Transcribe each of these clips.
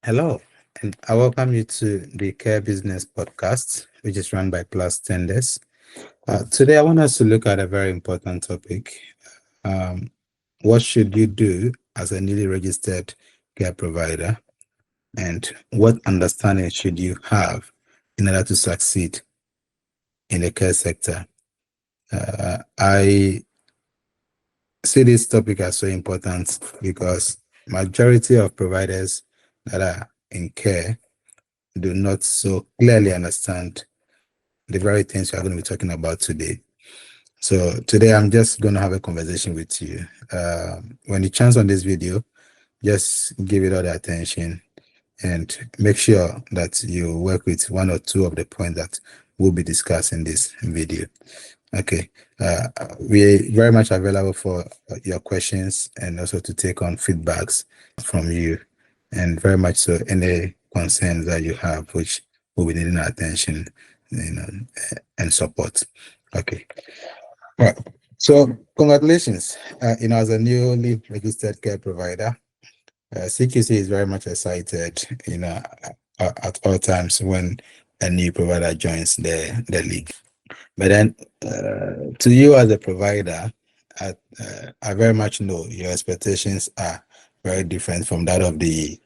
Hello, and I welcome you to the Care Business Podcast, which is run by Plus Tenders. Today, I want us to look at a very important topic. Um, what should you do as a newly registered care provider, and what understanding should you have in order to succeed in the care sector? I see this topic as so important because majority of providers that are in care do not so clearly understand the very things we are going to be talking about today. So today I'm just going to have a conversation with you. When you chance on this video, just give it all the attention and make sure that you work with one or two of the points that we'll be discussing this video. Okay, we're very much available for your questions and also to take on feedbacks from you, and very much so any concerns that you have, which will be needing our attention, and support. Okay, right. So congratulations, as a newly registered care provider, CQC is very much excited, at all times when a new provider joins the league. But then, to you as a provider, I very much know your expectations are very different from that of the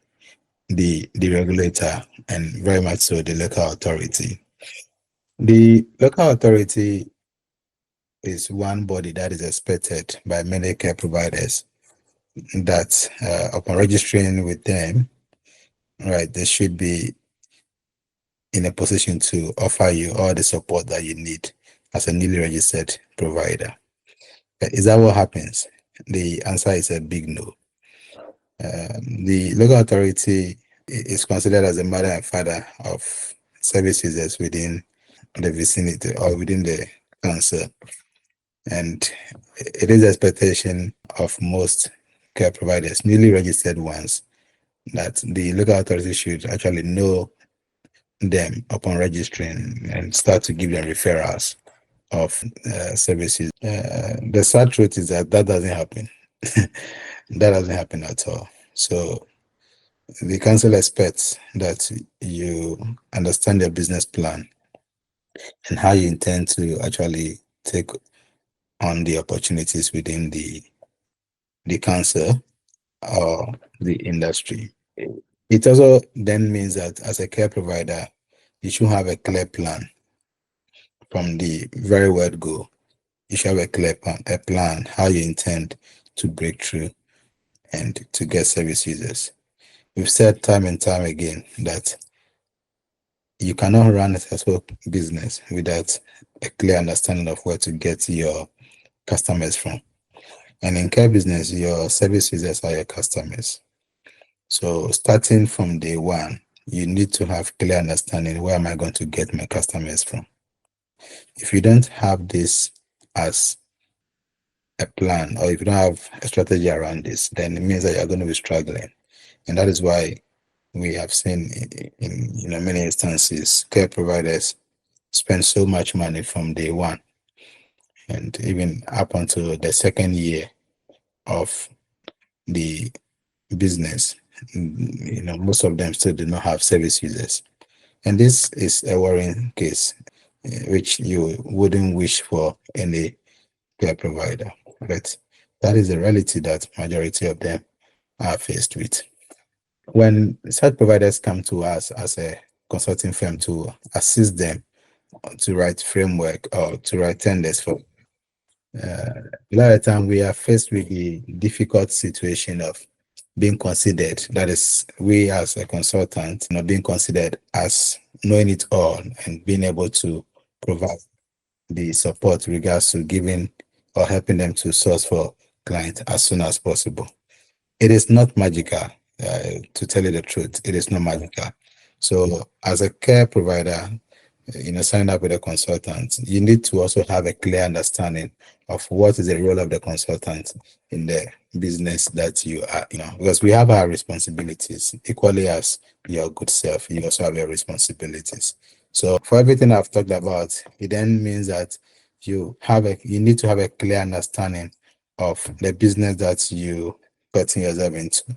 regulator, and very much so the local authority. The local authority is one body that is expected by many care providers that upon registering with them, right, they should be in a position to offer you all the support that you need as a newly registered provider. Is that what happens? The answer is a big no. The local authority is considered as the mother and father of service users within the vicinity or within the council. And it is the expectation of most care providers, newly registered ones, that the local authority should actually know them upon registering and start to give them referrals of services. The sad truth is that doesn't happen. That doesn't happen at all. So the council expects that you understand your business plan and how you intend to actually take on the opportunities within the council or the industry. It also then means that as a care provider, you should have a clear plan from the very word go. You should have a clear plan how you intend to break through and to get service users. We've said time and time again that you cannot run a successful business without a clear understanding of where to get your customers from. And in care business, your service users are your customers. So starting from day one, you need to have clear understanding, where am I going to get my customers from? If you don't have this as a plan, or if you don't have a strategy around this, then it means that you're going to be struggling. And that is why we have seen in many instances, care providers spend so much money from day one and even up until the second year of the business. Most of them still do not have service users. And this is a worrying case, which you wouldn't wish for any care provider. But that is the reality that majority of them are faced with. When such providers come to us as a consulting firm to assist them to write framework or to write tenders for, a lot of time we are faced with the difficult situation of being considered, that is, we as a consultant, being considered as knowing it all and being able to provide the support regards to giving or helping them to source for clients as soon as possible. It is not magical, to tell you the truth. It is not magical. So as a care provider, sign up with a consultant, you need to also have a clear understanding of what is the role of the consultant in the business that you are, because we have our responsibilities equally as your good self. You also have your responsibilities. So for everything I've talked about, it then means that you need to have a clear understanding of the business that you getting yourself into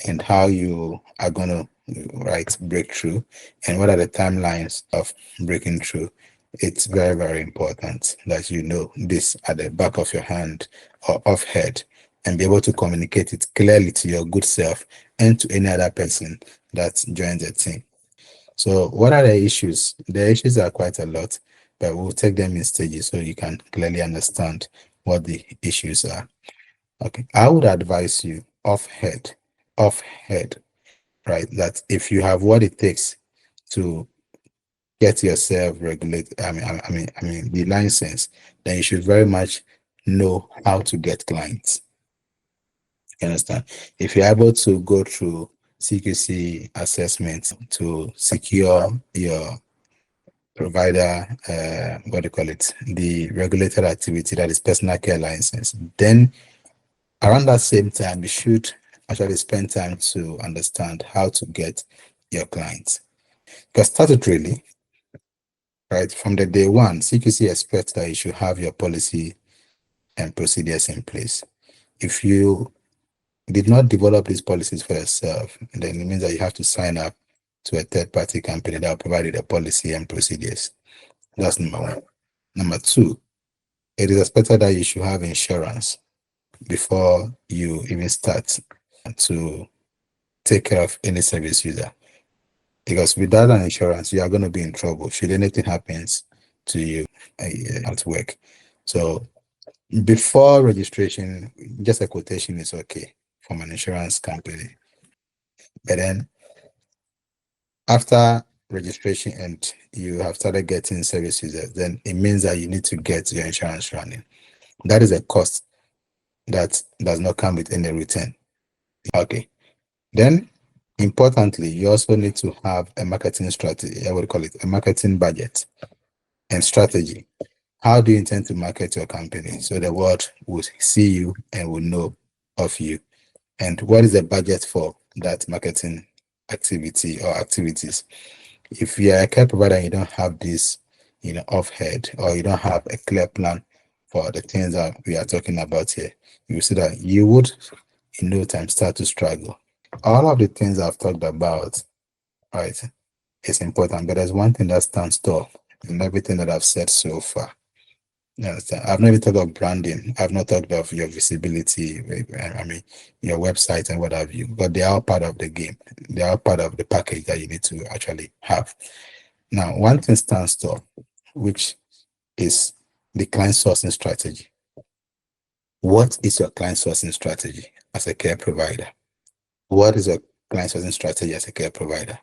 and how you are going to right, breakthrough, and what are the timelines of breaking through. It's very, very important that you know this at the back of your hand or off head, and be able to communicate it clearly to your good self and to any other person that joins the team. So what are the issues? The issues are quite a lot, but we'll take them in stages so you can clearly understand what the issues are. Okay, I would advise you off head, right? That if you have what it takes to get yourself regulated, I mean the license, then you should very much know how to get clients. You understand? If you're able to go through CQC assessment to secure your provider, what do you call it, the regulated activity, that is personal care license, then around that same time, you should actually spend time to understand how to get your clients. Because statutorily, right, from the day one, CQC expects that you should have your policy and procedures in place. If you did not develop these policies for yourself, then it means that you have to sign up to a third-party company that will provide you the policy and procedures. That's number one. Number two, it is expected that you should have insurance before you even start to take care of any service user. Because without an insurance, you are going to be in trouble should anything happens to you at work. So before registration, just a quotation is okay from an insurance company. But then after registration and you have started getting service users, then it means that you need to get your insurance running. That is a cost that does not come with any return. Okay. Then importantly, you also need to have a marketing strategy. I would call it a marketing budget and strategy. How do you intend to market your company so the world will see you and will know of you? And what is the budget for that marketing activity or activities? If you are a care provider and you don't have this, off head, or you don't have a clear plan for the things that we are talking about here, you see that you would in no time start to struggle. All of the things I've talked about, right, is important, but there's one thing that stands tall in everything that I've said so far. You understand? I've not even talked of branding. I've not talked of your visibility, I mean, your website and what have you, but they are part of the game. They are part of the package that you need to actually have. Now, one thing stands tall, which is the client sourcing strategy. What is your client sourcing strategy as a care provider? What is your client sourcing strategy as a care provider?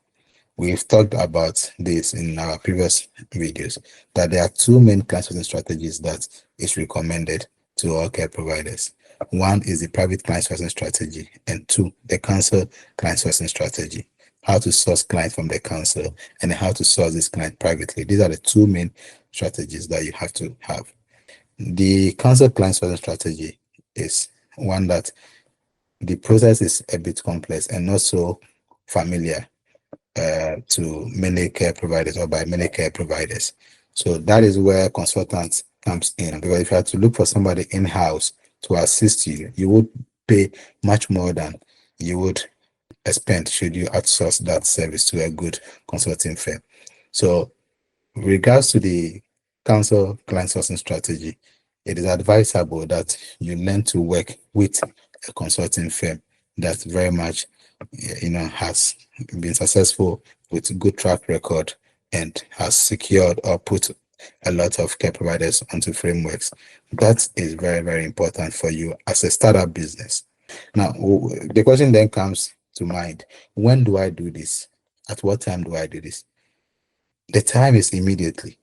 We've talked about this in our previous videos, that there are two main client sourcing strategies that is recommended to all care providers. One is the private client sourcing strategy, and two, the council client sourcing strategy. How to source clients from the council and how to source this client privately. These are the two main strategies that you have to have. The council client sourcing strategy is one that the process is a bit complex and not so familiar to many care providers or by many care providers. So that is where consultants comes in, because if you have to look for somebody in-house to assist you, you would pay much more than you would spend should you outsource that service to a good consulting firm. So regards to the council client sourcing strategy, it is advisable that you learn to work with a consulting firm that very much has been successful with good track record and has secured or put a lot of care providers onto frameworks. That is very, very important for you as a startup business. Now, the question then comes to mind: when do I do this? At what time do I do this? The time is immediately.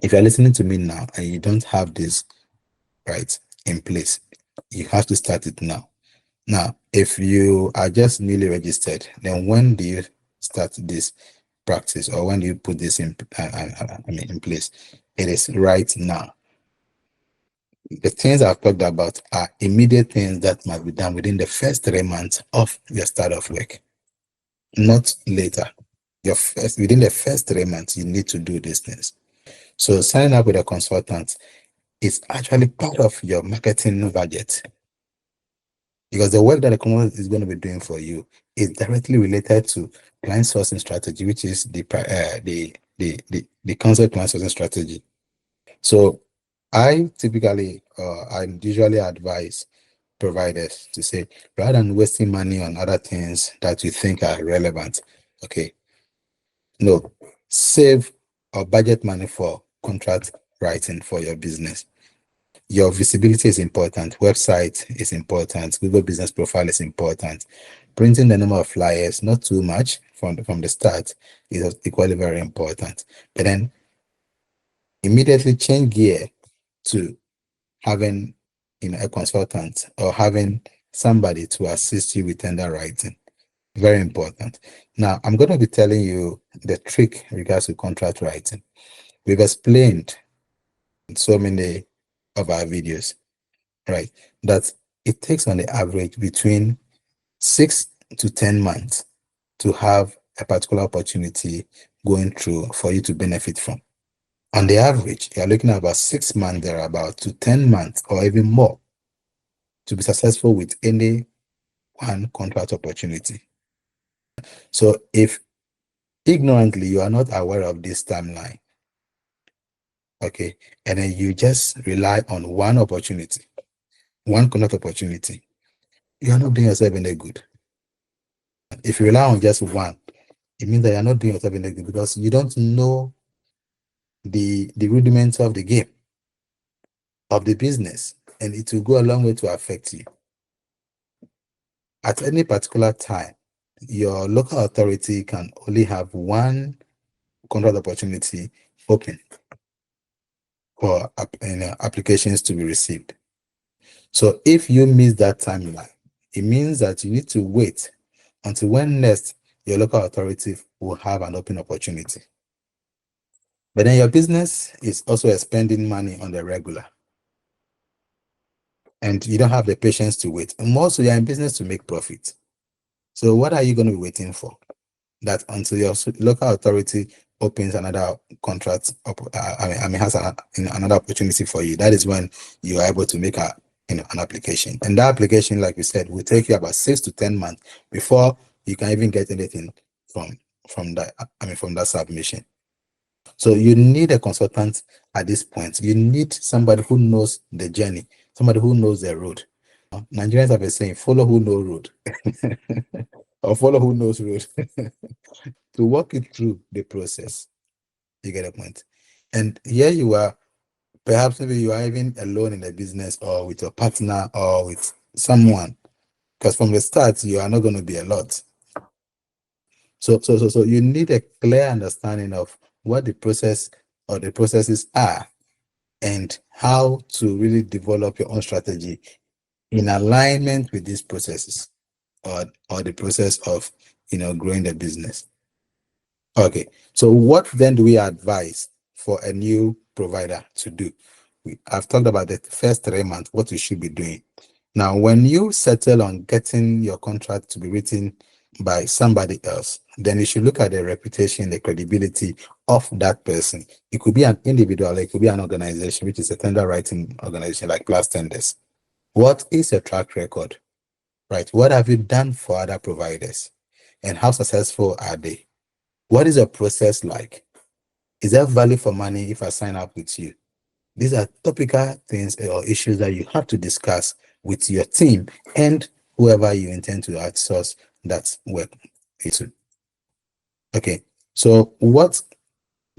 If you're listening to me now and you don't have this right in place, you have to start it now. Now, if you are just newly registered, then when do you start this practice, or when do you put this in place? It is right now. The things I've talked about are immediate things that must be done within the first 3 months of your start of work, not later. Within the first 3 months, you need to do these things. So signing up with a consultant is actually part of your marketing budget. because the work that the consultant is going to be doing for you is directly related to client sourcing strategy, which is the concept client sourcing strategy. So I usually advise providers to say, rather than wasting money on other things that you think are relevant, okay, no, save or budget money for contract writing for your business. Your visibility is important, website is important, Google Business Profile is important. Printing the number of flyers, not too much from the start, is equally very important. But then immediately change gear to having a consultant or having somebody to assist you with tender writing. Very important. Now, I'm going to be telling you the trick in regards to contract writing. We've explained in so many of our videos, right, that it takes on the average between 6 to 10 months to have a particular opportunity going through for you to benefit from. On the average, you're looking at about 6 months thereabout to 10 months or even more to be successful with any one contract opportunity. So if ignorantly you are not aware of this timeline, okay, and then you just rely on one opportunity, one contract opportunity, you are not doing yourself any good. If you rely on just one, it means that you're not doing yourself any good because you don't know the rudiments of the game, of the business, and it will go a long way to affect you. At any particular time, your local authority can only have one contract opportunity open for applications to be received. So if you miss that timeline, it means that you need to wait until when next your local authority will have an open opportunity. But then your business is also spending money on the regular, and you don't have the patience to wait. And also, you're in business to make profit. So what are you going to be waiting for? That until your local authority opens another contract up, has another opportunity for you. That is when you are able to make an application, and that application, like we said, will take you about 6 to 10 months before you can even get anything from that submission. So you need a consultant at this point. You need somebody who knows the journey, somebody who knows the road. Nigerians have a saying, follow who knows road or follow who knows road to walk it through the process. You get a point. And here you are, perhaps maybe you are even alone in the business or with your partner or with someone, because from the start, you are not going to be a lot. So you need a clear understanding of what the process or the processes are and how to really develop your own strategy in alignment with these processes or the process of growing the business. Okay, so what then do we advise for a new provider to do? I've talked about the first 3 months, what you should be doing. Now, when you settle on getting your contract to be written by somebody else, then you should look at the reputation, the credibility of that person. It could be an individual, it could be an organization, which is a tender writing organization like Plus Tenders. What is your track record? Right? What have you done for other providers? And how successful are they? What is your process like? Is there value for money if I sign up with you? These are topical things or issues that you have to discuss with your team and whoever you intend to outsource that work to. Okay, so what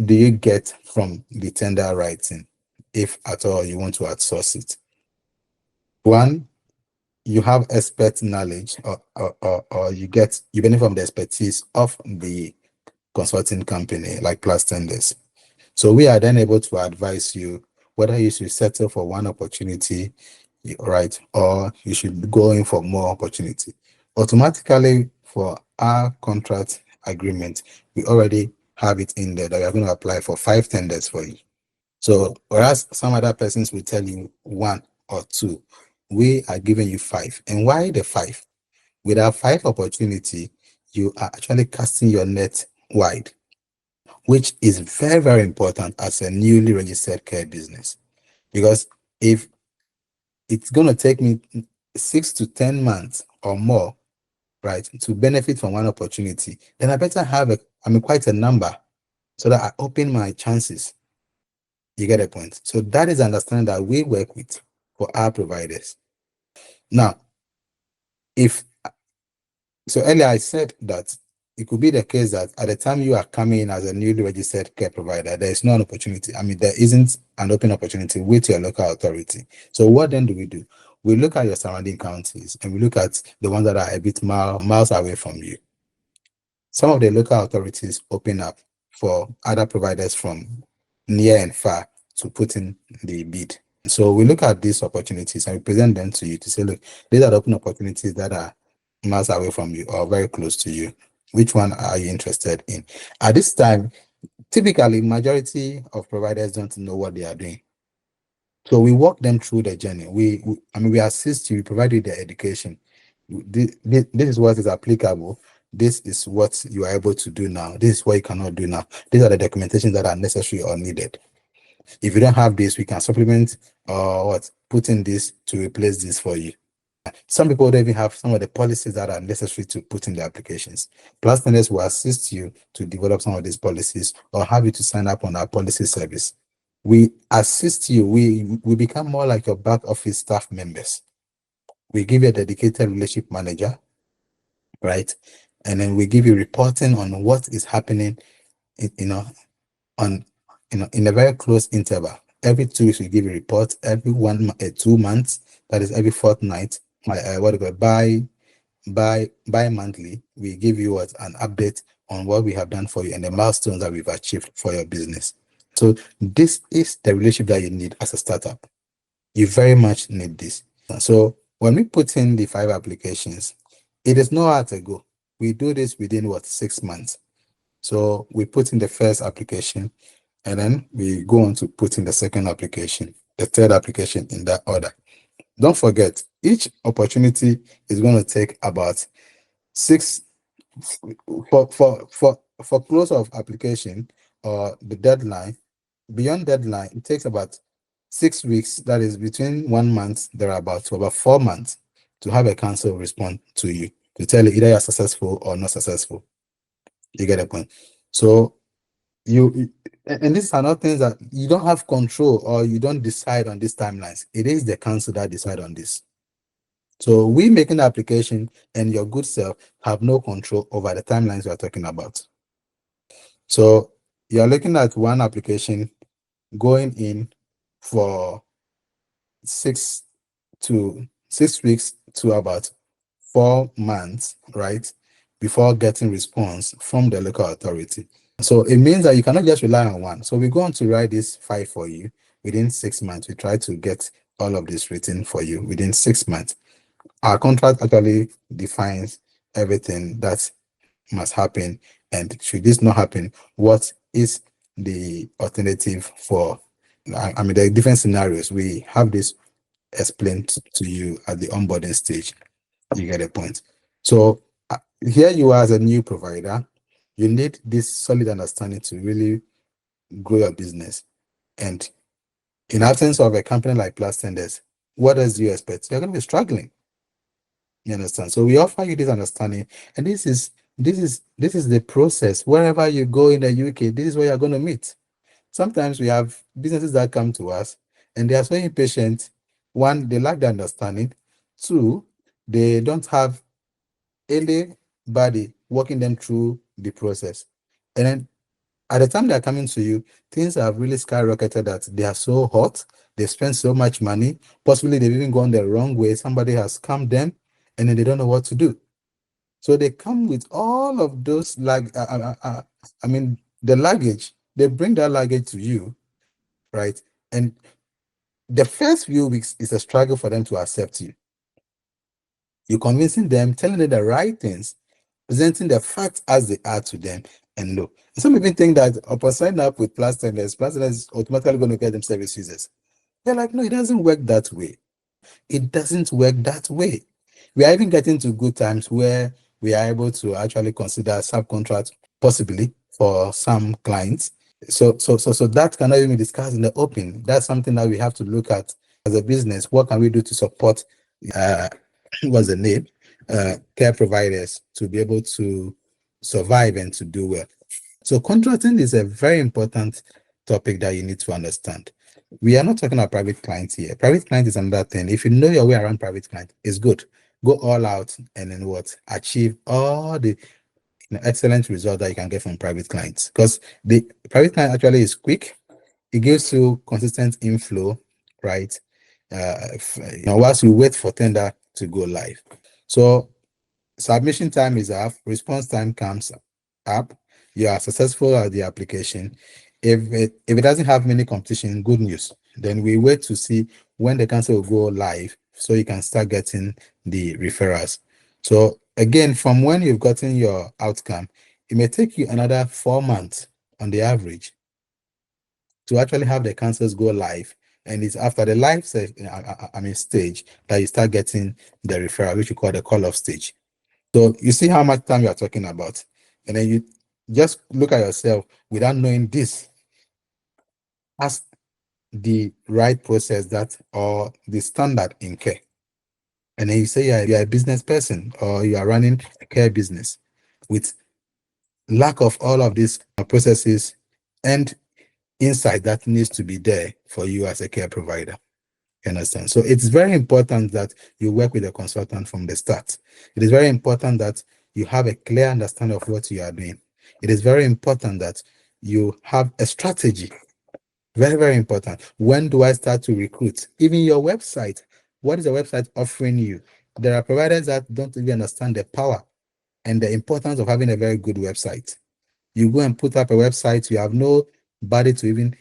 do you get from the tender writing if at all you want to outsource it? One, you have expert knowledge or you benefit from the expertise of the consulting company like Plus Tenders. So we are then able to advise you whether you should settle for one opportunity, right, or you should go in for more opportunity. Automatically for our contract agreement, we already have it in there that we are going to apply for 5 tenders for you. So whereas some other persons will tell you 1 or 2, we are giving you 5. And why the 5? With our 5 opportunity, you are actually casting your net wide, which is very, very important as a newly registered care business. Because if it's going to take me 6 to 10 months or more, right, to benefit from one opportunity, then I better have quite a number so that I open my chances. You get a point? So that is understanding that we work with for our providers. Now, if so earlier I said that it could be the case that at the time you are coming in as a newly registered care provider, there is no opportunity. There isn't an open opportunity with your local authority. So what then do? We look at your surrounding counties and we look at the ones that are a bit miles away from you. Some of the local authorities open up for other providers from near and far to put in the bid. So we look at these opportunities and we present them to you to say, look, these are the open opportunities that are miles away from you or very close to you. Which one are you interested in? At this time, typically, majority of providers don't know what they are doing. So we walk them through the journey. We assist you, we provide you the education. This is what is applicable. This is what you are able to do now. This is what you cannot do now. These are the documentations that are necessary or needed. If you don't have this, we can supplement or put in this to replace this for you. Some people don't even have some of the policies that are necessary to put in the applications. PlusTenders will assist you to develop some of these policies or have you to sign up on our policy service. We assist you. We become more like your back office staff members. We give you a dedicated relationship manager, right? And then we give you reporting on what is happening, in a very close interval. Every 2 weeks, we give you a report. Every 2 months, that is every fortnight. Bi-monthly, we give you an update on what we have done for you and the milestones that we've achieved for your business. So this is the relationship that you need as a startup. You very much need this. So when we put in the 5 applications, it is no hard to go. We do this within 6 months. So we put in the first application and then we go on to put in the second application, the third application in that order. Don't forget, each opportunity is going to take about 6 for close of application or the deadline. Beyond deadline, it takes about 6 weeks. That is between 1 month thereabout to about 4 months to have a council respond to you to tell you either you're successful or not successful. You get a point. So and these are not things that you don't have control or you don't decide on these timelines. It is the council that decide on this. So we making the application and your good self have no control over the timelines we are talking about. So you're looking at one application going in for 6 weeks to about 4 months, right, before getting response from the local authority. So it means that you cannot just rely on one. So we're going to write this 5 for you within 6 months. We try to get all of this written for you within 6 months. Our contract actually defines everything that must happen, and should this not happen, what is the alternative for the different scenarios. We have this explained to you at the onboarding stage. You get a point. So here you are as a new provider, you need this solid understanding to really grow your business. And in absence of a company like PlusTenders, what else do you expect? You're going to be struggling. You understand? So we offer you this understanding, and this is the process. Wherever you go in the UK, this is where you're going to meet. Sometimes we have businesses that come to us and they are so impatient. One, they lack the understanding. Two, they don't have anybody walking them through the process. And then at the time they're coming to you, things have really skyrocketed that they are so hot. They spend so much money. Possibly they've even gone the wrong way. Somebody has scammed them and then they don't know what to do. So they come with all of those, the luggage. They bring that luggage to you, right? And the first few weeks is a struggle for them to accept you. You're convincing them, telling them the right things, presenting the facts as they are to them, and look. Some even think that upon signing up with PlusTenders is automatically going to get them service users. They're like, no, it doesn't work that way. It doesn't work that way. We are even getting to good times where we are able to actually consider subcontract possibly for some clients. So that cannot even be discussed in the open. That's something that we have to look at as a business. What can we do to support what's the name, care providers to be able to survive and to do well. So contracting is a very important topic that you need to understand. We are not talking about private clients here. Private client is another thing. If you know your way around private client, it's good. Go all out and then what? Achieve all the excellent result that you can get from private clients. Because the private client actually is quick. It gives you consistent inflow, right? Whilst you wait for tender to go live. So submission time is up, response time comes up, you are successful at the application. If it doesn't have many competition, good news. Then we wait to see when the council will go live so you can start getting the referrals. So again, from when you've gotten your outcome, it may take you another 4 months on the average to actually have the councils go live. And it's after the live stage that you start getting the referral, which you call the call-off stage. So you see how much time you are talking about. And then you just look at yourself without knowing this as the right process that or the standard in care. And then you say you're a business person or you are running a care business with lack of all of these processes and insight that needs to be there for you as a care provider. You understand? So it's very important that you work with a consultant from the start. It is very important that you have a clear understanding of what you are doing. It is very important that you have a strategy. Very, very important. When do I start to recruit? Even your website. What is the website offering you? There are providers that don't even understand the power and the importance of having a very good website. You go and put up a website, you have nobody to even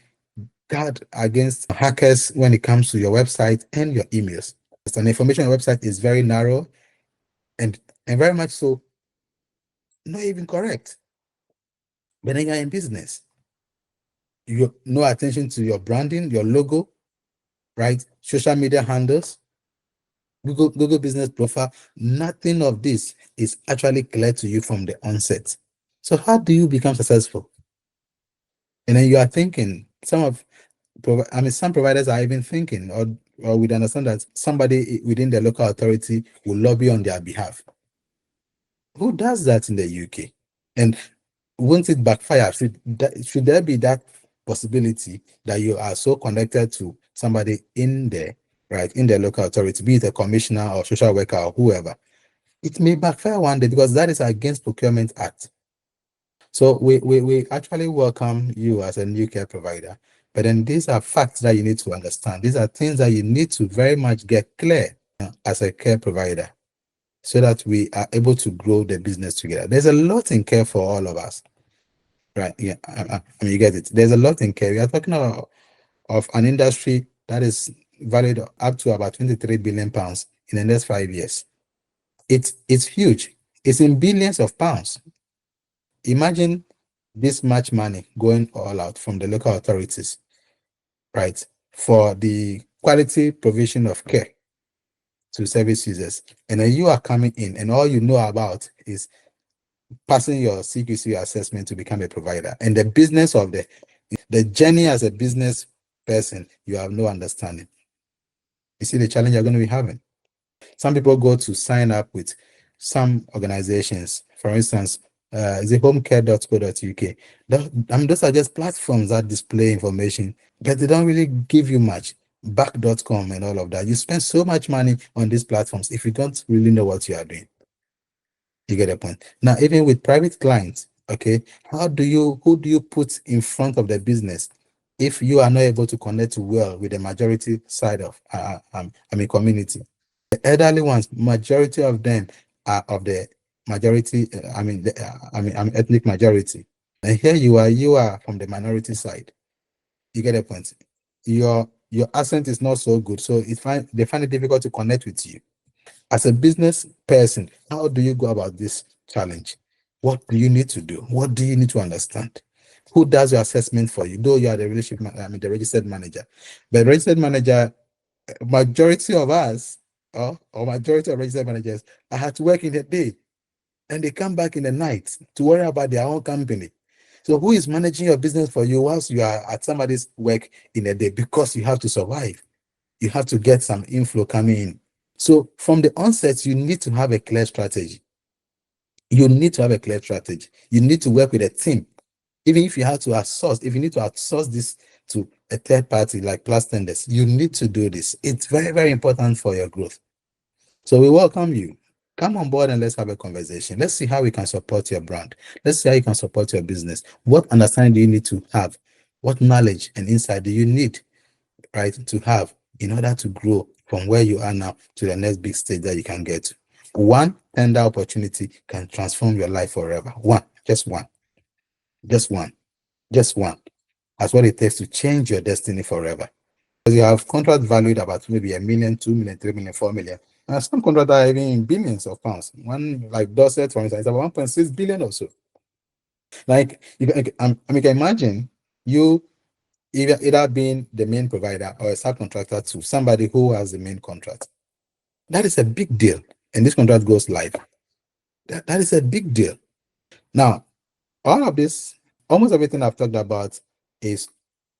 guard against hackers when it comes to your website and your emails. And the information on your website is very narrow and very much so not even correct. But then you're in business. You no attention to your branding, your logo, right? Social media handles, Google business profile. Nothing of this is actually clear to you from the onset. So how do you become successful? And then you are thinking, some providers are even thinking or would understand that somebody within the local authority will lobby on their behalf. Who does that in the UK? And won't it backfire? Should there be that possibility that you are so connected to somebody in there, right, in the local authority, be it a commissioner or social worker or whoever? It may backfire one day because that is against Procurement Act. So we actually welcome you as a new care provider. But then these are facts that you need to understand. These are things that you need to very much get clear as a care provider so that we are able to grow the business together. There's a lot in care for all of us, right? Yeah, I mean, you get it. There's a lot in care. We are talking about of an industry that is valued up to about 23 billion pounds in the next 5 years. It's huge. It's in billions of pounds. Imagine this much money going all out from the local authorities, right, for the quality provision of care to service users. And then you are coming in and all you know about is passing your CQC assessment to become a provider. And the business of the journey as a business person, you have no understanding. You see the challenge you're going to be having. Some people go to sign up with some organizations, for instance, is it homecare.co.uk. Those are just platforms that display information, but they don't really give you much. Back.com and all of that. You spend so much money on these platforms if you don't really know what you are doing. You get a point. Now, even with private clients, okay, who do you put in front of the business if you are not able to connect well with the majority side of community? The elderly ones, majority of them are of the majority, ethnic majority. And here you are from the minority side. You get a point. Your accent is not so good, so they find it difficult to connect with you. As a business person, how do you go about this challenge? What do you need to do? What do you need to understand? Who does your assessment for you? Though you are the the registered manager, but the registered manager, majority of us, or majority of registered managers, I had to work in the day, and they come back in the night to worry about their own company. So who is managing your business for you whilst you are at somebody's work in a day? Because you have to survive. You have to get some inflow coming in. So from the onset, you need to have a clear strategy. You need to have a clear strategy. You need to work with a team. Even if you have to outsource, if you need to outsource this to a third party like Plastenders, you need to do this. It's very, very important for your growth. So we welcome you. Come on board and let's have a conversation. Let's see how we can support your brand. Let's see how you can support your business. What understanding do you need to have? What knowledge and insight do you need, right, to have in order to grow from where you are now to the next big stage that you can get to? One tender opportunity can transform your life forever. One, just one, just one, just one. That's what it takes to change your destiny forever. Because you have contract valued about maybe 1 million, 2 million, 3 million, 4 million. And some contracts are even in billions of pounds. One like Dorset, for instance, is about 1.6 billion or so. Like you can, I mean, you can imagine you either being the main provider or a subcontractor to somebody who has the main contract. That is a big deal. And this contract goes live. That is a big deal. Now, all of this, almost everything I've talked about is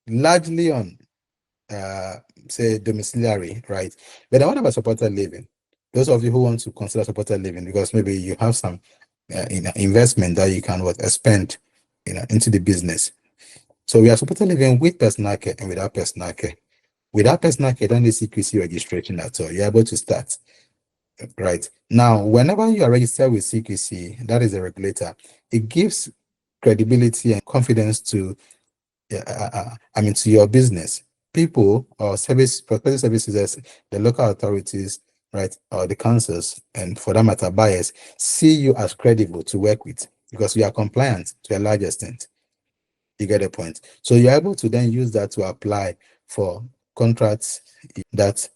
largely on say domiciliary, right? But then what about supported living? Those of you who want to consider supported living, because maybe you have some investment that you can spend into the business. So we are supported living with personal care and without personal care. Without personal care, don't need CQC registration at all. You're able to start. Right. Now, whenever you are registered with CQC, that is a regulator, it gives credibility and confidence to to your business. People or prospective services, the local authorities, right, or the councils, and for that matter, buyers, see you as credible to work with because you are compliant to a large extent. You get the point. So you're able to then use that to apply for contracts that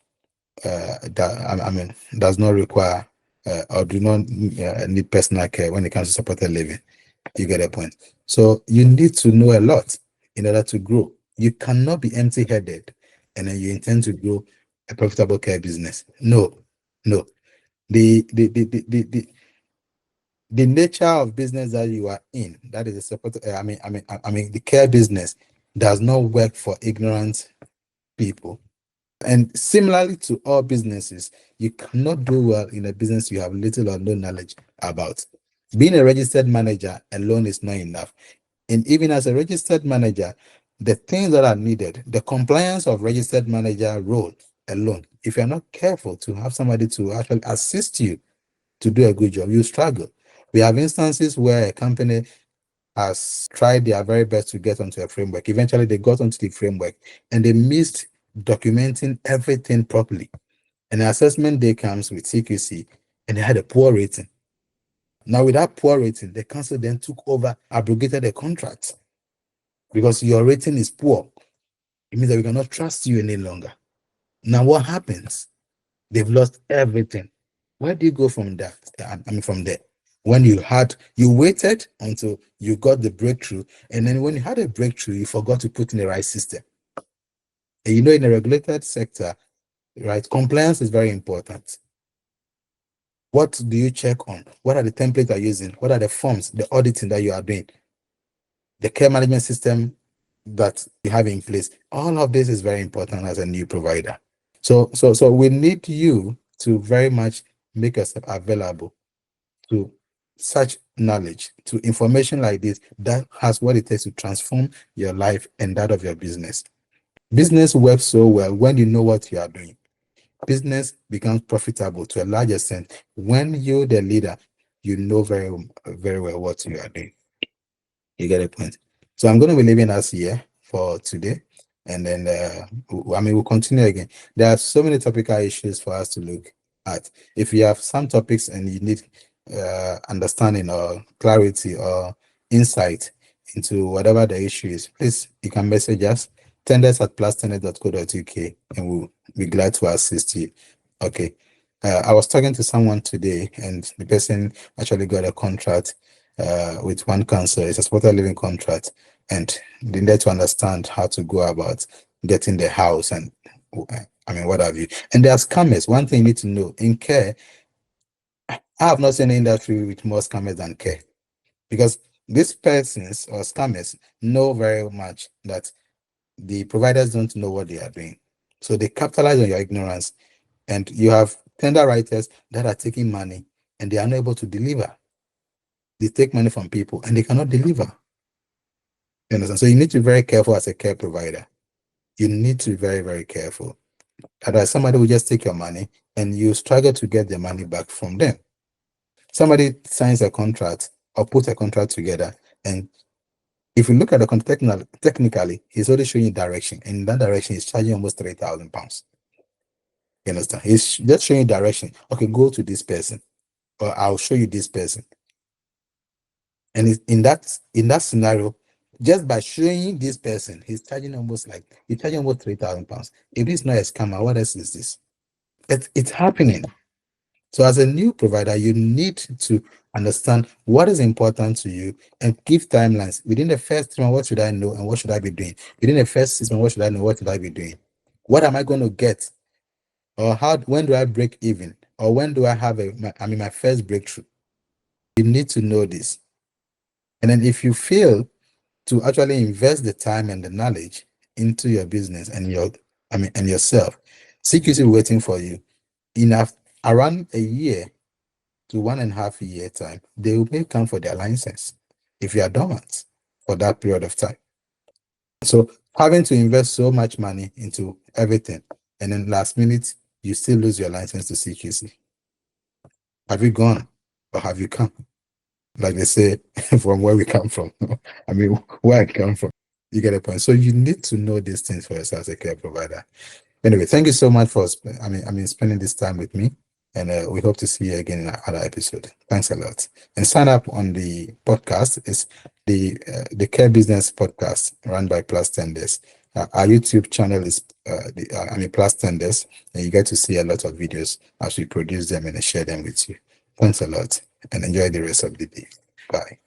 does not require or do not need personal care when it comes to supported living. You get a point. So you need to know a lot in order to grow. You cannot be empty-headed and then you intend to grow a profitable care business. No, no. The nature of business that you are in, that is a support. The care business does not work for ignorant people. And similarly to all businesses, you cannot do well in a business you have little or no knowledge about. Being a registered manager alone is not enough. And even as a registered manager, the things that are needed, the compliance of registered manager role alone, if you're not careful to have somebody to actually assist you to do a good job, you struggle. We have instances where a company has tried their very best to get onto a framework. Eventually, they got onto the framework and they missed documenting everything properly. And the assessment day comes with CQC and they had a poor rating. Now, with that poor rating, the council then took over, abrogated the contract because your rating is poor. It means that we cannot trust you any longer. Now, what happens? They've lost everything. Where do you go from that? From there. When you waited until you got the breakthrough, and then when you had a breakthrough, you forgot to put in the right system. And in a regulated sector, right, compliance is very important. What do you check on? What are the templates you're using? What are the forms, the auditing that you are doing? The care management system that you have in place. All of this is very important as a new provider. So we need you to very much make yourself available to such knowledge, to information like this that has what it takes to transform your life and that of your business. Business works so well when you know what you are doing. Business becomes profitable to a large extent when you're the leader, you know very, very well what you are doing. You get a point. So I'm going to be leaving us here for today. And then, we'll continue again. There are so many topical issues for us to look at. If you have some topics and you need understanding or clarity or insight into whatever the issue is, please, you can message us, tenders@plastenders.co.uk, and we'll be glad to assist you. Okay. I was talking to someone today, and the person actually got a contract with one council. It's a supported living contract, and they need to understand how to go about getting the house and what have you. And there are scammers. One thing you need to know in care, I have not seen an industry with more scammers than care, because these persons or scammers know very much that the providers don't know what they are doing. So they capitalize on your ignorance, and you have tender writers that are taking money and they are not able to deliver. They take money from people and they cannot deliver. You understand? So you need to be very careful as a care provider. You need to be very, very careful. Otherwise, somebody will just take your money and you struggle to get the money back from them. Somebody signs a contract or puts a contract together, and if you look at the contract technically, he's already showing you direction. And in that direction, he's charging almost £3,000. You understand? He's just showing you direction. Okay, go to this person, or I'll show you this person. And in that scenario, just by showing this person, he's charging almost £3,000. If this is not a scammer, what else is this? It's happening. So as a new provider, you need to understand what is important to you and give timelines. Within the first 3 months, what should I know and what should I be doing? Within the first 6 months, what should I know? What should I be doing? What am I going to get? Or when do I break even? Or when do I have my first breakthrough? You need to know this. And then if you fail to actually invest the time and the knowledge into your business and yourself, CQC waiting for you. Enough around a year to 1.5 year time, they may come for their license if you are dormant for that period of time. So having to invest so much money into everything, and then last minute you still lose your license to CQC. Have you gone or have you come? Like they say, from where we come from. Where I come from. You get a point. So you need to know these things for yourself as a care provider. Anyway, thank you so much for spending this time with me. And we hope to see you again in another episode. Thanks a lot. And sign up on the podcast. It's the Care Business Podcast run by Plus Tenders. Our YouTube channel is Plus Tenders, and you get to see a lot of videos as we produce them and share them with you. Thanks a lot, and enjoy the rest of the day. Bye.